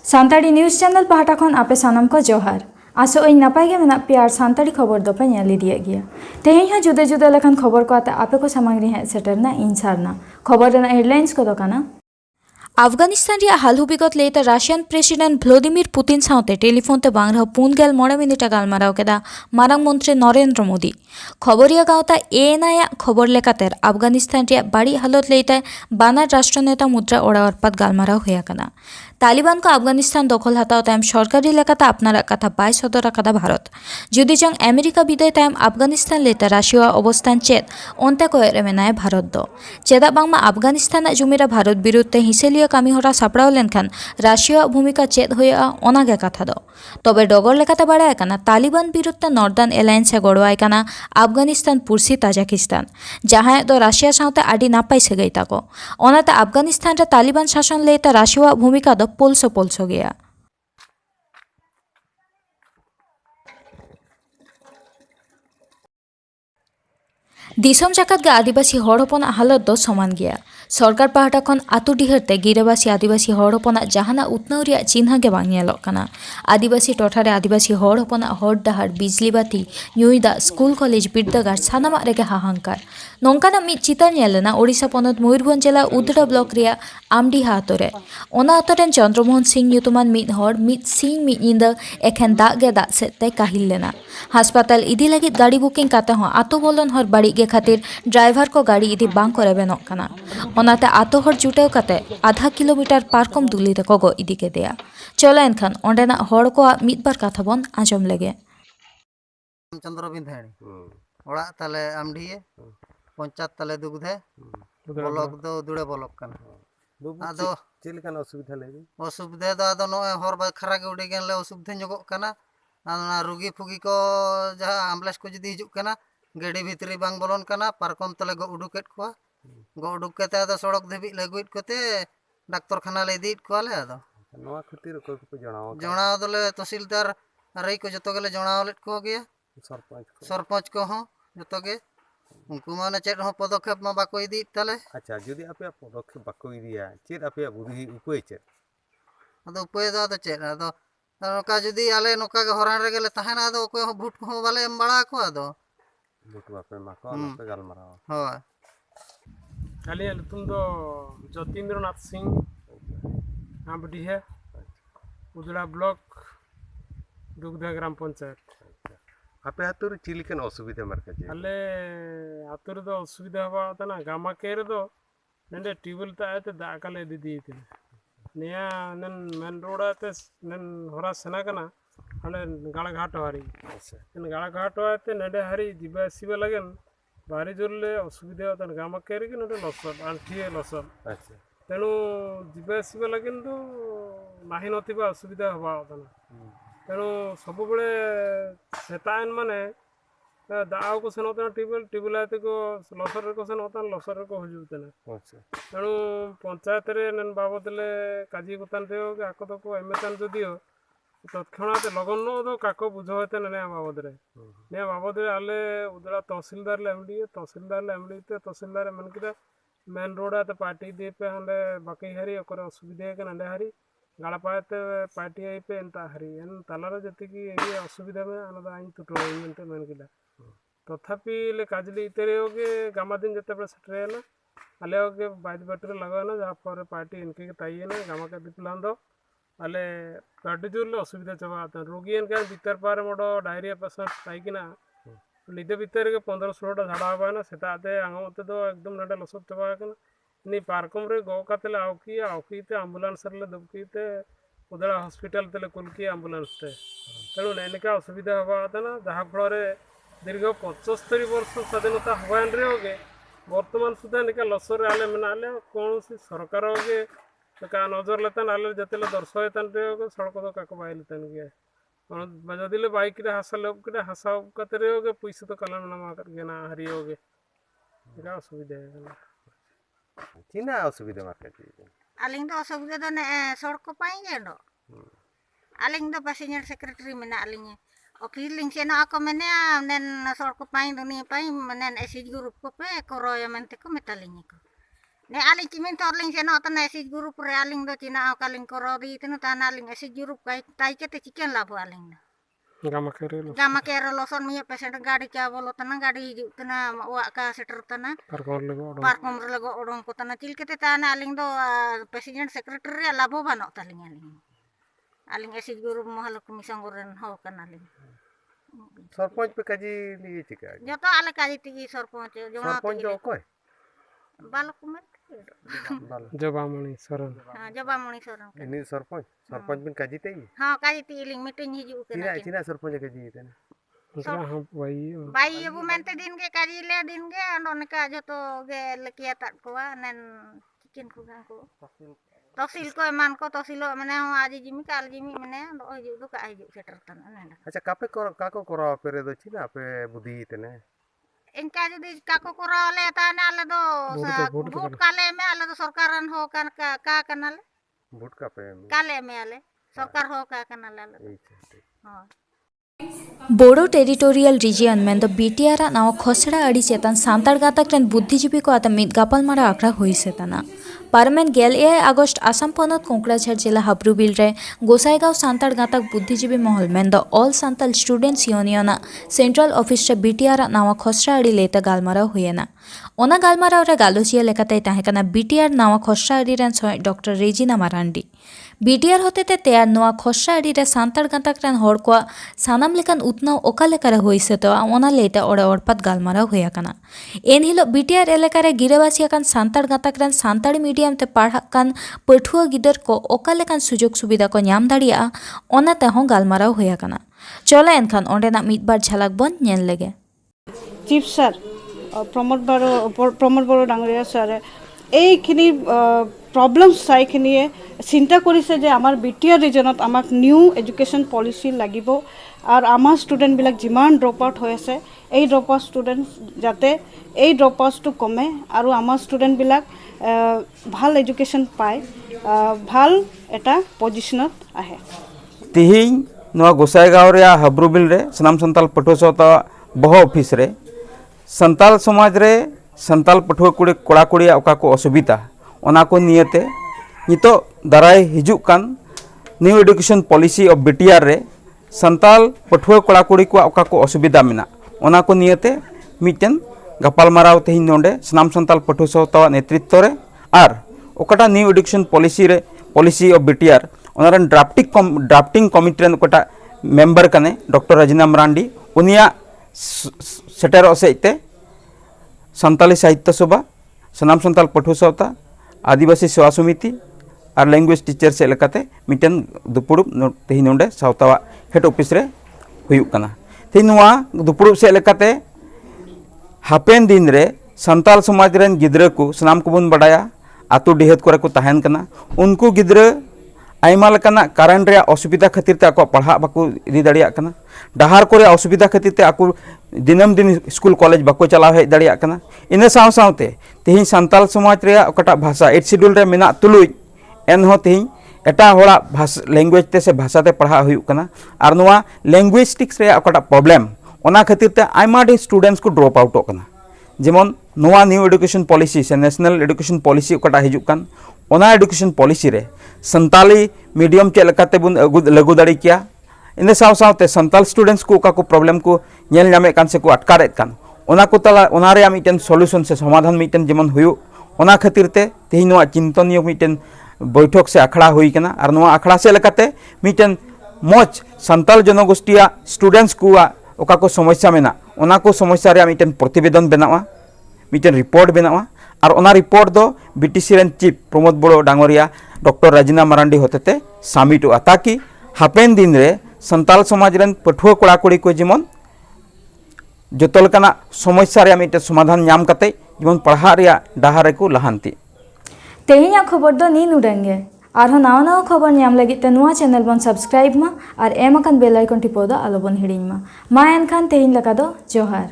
सानताड़ी news channel पाहटा खन आपे सानम को जोहार आसो नपाय गे मेना पे सानताड़ी खबर दो पे नेल इदिए गया तेहें हाँ जुदे जुदे लेखन खबर को आते आपे को सामग्री है सेटरना इन सारना खबर रेना हेडलाइंस को दो काना अफगानिस्तान हालहु विगत लेते राशियन प्रेसिडेंट व्लादिमिर पुतिन साउते टेलीफोन ते बांग रह 4 मिनिट गालमाराव केदा मारांग मंत्री नरेंद्र मोदी खबरिया गावता एएनआई खबर लेकाते अफगानिस्तान बाड़ी हालत लेते बानार राष्ट्रनेता मुद्रा ओड़ावरपात गालमाराव हुआ तालिबान को अफगानिस्तान दखल हताव तायम सरकारी लेकाते अपनारा कथा बाय सदर आकादा भारत जुदी जंग अमेरिका विदाय तायम अफगानिस्तान लेते राशिया अवस्थान चेत ओंते कोयरे मेनाय भारत दो चेदा बांगमा अफगानिस्तान जुमिरा भारत विरुद्धे हिसेलिया कामीहरा सापड़ाव लेनखान राशिया भूमिका चेद होया ओनागे कथा दो तबे डगर लेकाते बाड़ाय काना तालिबान विरुद्धे नॉर्दार्न एलायंस गड़वाय काना अफगानिस्तान पुरसी ताजिकिस्तान जहां दो राशिया साउते आडी नापाय सेगै ताको ओनाते अफगानिस्तान रे तालिबान शासन लेते राशिया भूमिका दो पोलसो गया दिसम जाकात गे आदिवासी हड़ हपना हालत दो समान गया सरकार पाहटा खन आतु डिहरते गिराबासी आदिवासी हड़ हपना जहाना उतनाव रिया चिन्ह गे बांग नेलोग काना आदिवासी टोठारे आदिवासी हड़ हपना हर डहार बिजली बाती ᱧᱩᱭᱫᱟ स्कूल कॉलेज बिरदागार सानामा रेगे हाहांकार नोंकाना मिद चितार नेलेना ओडिशा पनत मयूरभंज जिला उदड़ा ब्लॉक रिया आमडीहा आतोरे ओना आतोरेन चंद्रमोहन सिंह ᱧᱩᱛᱩᱢᱟᱱ मिद हर मिद सिंह मिद ᱧᱤᱫᱟᱹ एखेन दाग गे दाग सेते काहिल लेना हासपाताल इदी लगित गाड़ी बुकिंग काते हो आतो बोलन हर बाड़ी गे खातिर ड्राइवर को गाड़ी इदी बांग को रेबेनोग काना ओनाते आतो हर जुटेव काते आधा किलोमीटर पारकम दूली रेको गो इदी केदेया चलो एनखान ओंडेना हर को मिद बार कथा बन आंजम लेगे चंद्र बिंधाणी ओड़ा ताले आमडीए पंचायत ताले दुगधे ब्लॉक दो दुड़े ब्लॉक कना आदो चिलकान असुविधा लेगी असुविधा दो आदो नो हर बा खरा के उडी गेन ले असुविधा ञगो कना आना रोगी फुगी को जहां एम्बुलेंस को जदी हिजुक कना गाड़ी भितरी बांग बोलन कना पारकम तले गो उडुकेट को गो उडुक कते आदो सड़क धबी लगुइट कते डाक्टर खाना ले दीट कोले आदो नवा खातिर को जणाव दले तहसीलदार रई को जतो गेले जणाव लेट को गया सरपंच को हो जतो गे उनको माने चेट हो पदक्षेप मा बाको इदी तले अच्छा जदी आपे पदक्षेप बाको इदिया चेत आपे बुद्धि उपाय चेत आदो उपाय दो चेत आदो नोका जदी आले नोका गे हरान रे गेले तहना आदो कोय भूट को बाले एम बड़ा को आदो भूट बापे माको आपे गालमाराव हो खाली तुम तो जतीन्द्रनाथ सिंह आमडी है उजड़ा ब्लॉक दुगधा ग्राम पंचायत आपे आतुर चिलिकन असुविधा मारका जे अले आतुर दो असुविधा हवा तना गामा केर दो नंदे ट्यूबवेल ताते दाकाले दीदी थे निया नन मेन रोड आते नन होरा सना कना अले गाला घाट हारी नन गाला घाट आते नडे हारी दिबा सिबा लगन बारी जोरले असुविधा तन गामा केर कि नडे लसन आंठिए लसन अच्छा तेणु दिबा सिबा लगन तो नाही नथिबा असुविधा हवा तना तेणु सब बड़े सेतायन माने दाव को सेनोतना टिबल आते को लसर को सेनोतना लसर को हजुतन अच्छा तेणु पंचायत रे नन बाबदले काजी गुतान देओ के आको को एमेतान जदियो तत्क्षणात लगन दो काको बुझोते ने बाबद रे ने बाबद रे आले उदरा तहसीलदार ले एमडी ते तहसीलदार मन किदा मेन रोड आते पार्टी दे पे हंडे बाकी हरी ओकर असुविधा के नंडे हरी गाड़ा पाते पार्टी आई पे एंता हरी एन तालारा जति की ये असुविधा में अनदा आइन टुटो इनते मन किला तथापि ले काजली इतरे होगे गामा दिन जते बड़े सटरे ना आले होगे बाज बटर लगाना जहां पर पार्टी इनके ताइए ना गामा का दिप्लान दो आले गाड़ी जोर ले असुविधा चबा आता रोगी इनका भीतर पार मोडो डायरिया पेशेंट ताई कि ना निदे भीतर के 15-16 टा झाड़ा हवा ना सेता आते आंगोते दो एकदम नडे लसत चबा के नी पार्कम रे गो कातले आवकी ते एम्बुलेंस रे दबकी ते उदड़ा हॉस्पिटल तले कुलकी एम्बुलेंस ते तेणु नैनिका असुविधा हवा ना जहाँ फल दीर्घ 75 वर्ष स्वाधीनता हवान रे होगे वर्तमान सुधा निका लसर आले मेना आले कौन सी सरकार होगे का नजर लेतन आले जतेले दर्शयतन रे होगे सड़क दो काको बाई लेतन गया जदिले बाइक रे हासा लोग के हासा कते रे होगे पैसा तो कलन नमा कर गेना हरी होगे निका असुविधा है चिना असुविधा मारका जे आलिंग दो असुविधा दो ने सड़क पाई गे दो आलिंग दो पैसेंजर सेक्रेटरी मेना आलिंग ओकिलिंग सेना ako mene nen सड़क पाई दुनिया पाई मने एसी ग्रुप को पे करो या मेनते को मेटालिंग को ने आलिंग चिमिन तोरलिंग सेनो तना एसिज ग्रुप रे आलिंग दो चिना कालिंग करो दी तनो ताना आलिंग एसिज ग्रुप काई ताई केते चिकन लाभ आलिंग गामा केरे लोसन मिया पेशेंट गाड़ी क्या बोलो तना गाड़ी हिजू तना वा का सेटर तना पार्कम रे लगो ओडों को तना चिल केते ताना आलिंग दो प्रेसिडेंट सेक्रेटरी लाभो बानो तालिंग आलिंग एसिज ग्रुप महल कमिशन गोरन हो कनालिंग सरपंच पे काजी लिए चिका जो तो आले काजी तिगी सरपंच जो कोई बालक कुमार जबामणि सरन हां जबामणि सरन इनी सरपंच बिन काजी ते हां काजी तिलिंग मीटिंग हिजू के चिना सरपंच काजी ते मतलब हम बाई अब मेंते दिन के काजी ले दिन के नोनका जो तो गे लकिया तात कोआ नन चिकन को तहसील को मान को तहसीलो माने आज जिमी काल जिमी माने दो हिजू दो का हिजू सेटर तन अच्छा कापे काको करा पेरे दो चिना पे बुद्धि तने इनका जदी काको कराले ताने आले दो वोट काले में आले दो सरकारन हो का कनाले वोट कापे काले में आले सरकार हो का कनाले हां बोडो टेरिटोरियल रिजियन में द बीटीआर नाव खसड़ा अड़ी चेतन सांताड़ गातक रेन बुद्धिजीवी को आता मित गापलमारा आखड़ा हुई सेतना पार्मेन गेल आगस्ट आसाम पनत कोंकड़ाझार जिला हाब्रुबिल रे गोसाईगांव सांताड़ गातक बुद्धिजीवी महल में the all Santal students union central office रे बीटीआर नाव खसड़ा अड़ी लेते गालमाराव हुएना ओना गालमाराव रे गालोचिया लेकाते ताहेकना बीटीआर नाव खसड़ा अड़ी रेन सोय डॉक्टर रेजिना मारांडी बीटीआर होते तैयार नोआ खसड़ा अड़ी रे सांताड़ गातक रेन हर को सानाम लेकान उतनाव ओका लेकारे होई सेतो ओना लेते ओड़े ओड़पात गालमाराव हुया कना एन हिलो बीटीआर एलाका रे गिराबासी कान सांताड़ गातक रेन सांताड़ी मीडियम ते पढ़ा कान पठुआ गिदर को ओका लेकान सुजोग सुविधा को ᱧᱟᱢ दाड़िया ओना ते हों गालमाराव हुया कना चलो एनखान ओंडेना मिदबार झलक बन नेल लेगे चीफ सर प्रमोद बड़ो डांगरिया सर এইখিনি প্ৰব্লেমছ চাইখিনিয়ে চিন্তা কৰিছে যে আমাৰ বিটিআৰ ৰিজনত আমাক নিউ এডুকেশ্যন পলিচি লাগিব আৰু আমাৰ ষ্টুডেণ্টবিলাক যিমান ড্ৰপ আউট হৈ আছে এই ড্ৰপ আউট ষ্টুডেণ্ট যাতে এই ড্ৰপ আউটটো কমে আৰু আমাৰ ষ্টুডেণ্টবিলাক ভাল এডুকেশ্যন পায় ভাল এটা পজিশ্যনত আহে तिहिं नवा गोसाईगांव रे हाब्रुबिल रे सनाम संताल पठुआ सौता बहो ऑफिस रे संताल समाज रे संताल पठुआ कुड़ी कोड़ा कुड़ी ओका को असुविधा ओना को नियते नितो दाराय हिजुक कान new education policy of BTR रे संताल पठुआ कोड़ा कुड़ी को ओका को असुविधा मिना ओना को नियते मिटन गपाल माराव तेहिं नोंडे सनाम संताल पठुआ सौता नेतृत्व रे आर ओकाटा new education policy of BTR ओनारन ड्राफ्टिंग कमिटी रेन ओकाटा मेंबर कने डॉक्टर रजना मरांडी उनिया सेटर सेते संताली साहित्य सभा सनाम संताल पठुआ सौता आदिवासी सेवा समिति और लैंग्वेज टीचर से लेकाते मिटन दुपुड़ुब तेहि नोंडे सावता हेड ऑफिस रे हुयुक कना तेहि नोआ दुपुड़ुब से लेकाते हापेन दिन रे संताल समाज रेन गिद्रा को सनाम को बन बडाया आतु डिहेत करे को तहन कना उनको गिद्रा आयमा लेकाना कारण रे असुविधा खातिर ते आको पढ़ा बाको इदी दाड़िया कना डहार करे असुविधा खातिर ते आको दिनम दिन स्कूल कॉलेज बाको चलाव हेज दाड़िया कना इने साव सावते तेहि संताल समाज रे ओकटा भाषा 8 शेड्यूल रे मेना तुलुई एन हो तेहि एटा होड़ा भाषा लैंग्वेज ते से भाषा ते पढ़ा हुयुक कना आर नोआ लैंग्वेस्टिक्स रे ओकटा प्रॉब्लम ओना खातिर ते आयमा डी स्टूडेंट्स को ड्रॉप आउट कना जेमन नोआ न्यू एडुकेशन पॉलिसी से नेशनल एडुकेशन पॉलिसी ओकटा हिजुक कान ओना एडुकेशन पॉलिसी रे संताली मीडियम चे लकाते बुन लागू दाड़ी किया इन साव सावते संताल स्टूडेंट्स को ओका को प्रॉब्लम को नेल नामे कान से को अटकारेत कान ओना को तला ओना रे मिटन सॉल्यूशन से समाधान मिटन जेमन हुयो ओना खातिर ते तेहि नोआ चिंतनीय मिटन बैठक से अखड़ा हुई कना आर नोआ अखड़ा से लकाते मिटन मोच संताल जनगोष्ठिया स्टूडेंट्स को ओका को समस्या मेना ओना को समस्या रे मिटन प्रतिवेदन बनावा मिटन रिपोर्ट बनावा और ओना रिपोर्ट दो बीटीसी रेन चीफ प्रमोद बड़ो डांगरिया डॉक्टर रजना मरांडी होते सबमिटोगा ताकि हापेन दिन रे संताल समाज रेन पठुआ कोड़ा कुड़ी को जेमन जतो लेकाना समस्या रे मिटे समाधान नाम कते जेमन पढ़ा रे डाहार को लहांती तेहिया खबर दो नी नुडेंगे आरो नावा नावा खबर नाम लगी ते नुआ चैनल बन सब्सक्राइब मा और एम अकन बेल आइकन टिपो दो आलो बन हिड़िंग मा एनखान तेहिन लका दो जोहार।